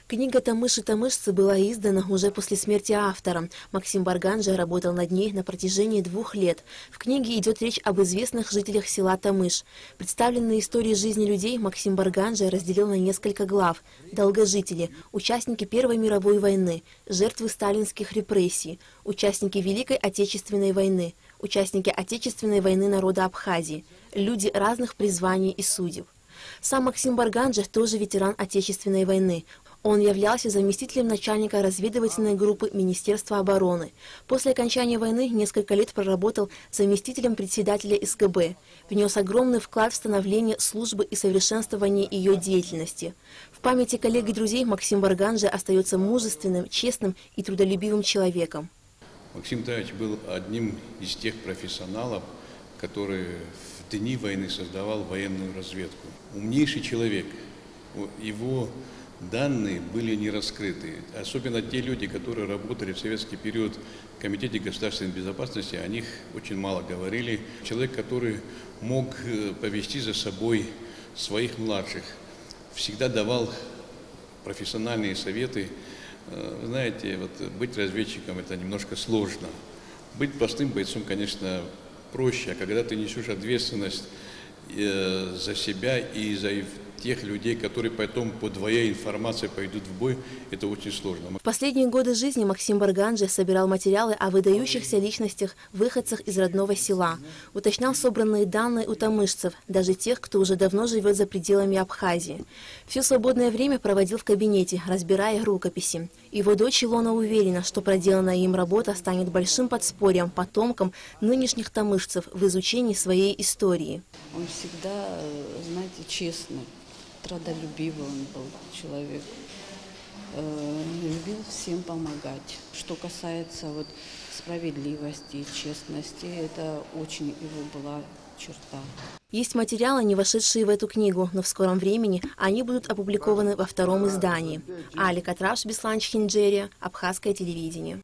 Книга «Тамыш-Тамышцы» была издана уже после смерти автора. Максим Барганжа работал над ней на протяжении 2 лет. В книге идет речь об известных жителях села Тамыш. Представленные истории жизни людей Максим Барганжа разделил на несколько глав. Долгожители, участники Первой мировой войны, жертвы сталинских репрессий, участники Великой Отечественной войны, участники Отечественной войны народа Абхазии, люди разных призваний и судеб. Сам Максим Барганжа тоже ветеран Отечественной войны. Он являлся заместителем начальника разведывательной группы Министерства обороны. После окончания войны несколько лет проработал заместителем председателя СКБ. Внес огромный вклад в становление службы и совершенствование ее деятельности. В памяти коллег и друзей Максим Барганжа остается мужественным, честным и трудолюбивым человеком. Максим Таевич был одним из тех профессионалов, который в дни войны создавал военную разведку. Умнейший человек. Его данные были не раскрыты. Особенно те люди, которые работали в советский период в Комитете государственной безопасности, о них очень мало говорили. Человек, который мог повести за собой своих младших, всегда давал профессиональные советы. Знаете, вот быть разведчиком — это немножко сложно. Быть простым бойцом, конечно, проще, а когда ты несешь ответственность за себя и за тех людей, которые потом по твоей информации пойдут в бой, это очень сложно. В последние годы жизни Максим Барганжа собирал материалы о выдающихся личностях, выходцах из родного села. Уточнял собранные данные у тамышцев, даже тех, кто уже давно живет за пределами Абхазии. Все свободное время проводил в кабинете, разбирая рукописи. Его дочь Илона уверена, что проделанная им работа станет большим подспорьем потомкам нынешних тамышцев в изучении своей истории. Он всегда, знаете, честный. Трудолюбивый он был человек, любил всем помогать. Что касается вот справедливости и честности, это очень его была черта. Есть материалы, не вошедшие в эту книгу, но в скором времени они будут опубликованы во 2-м издании. Алика Траш, Беслан Чинджерия, Абхазское телевидение.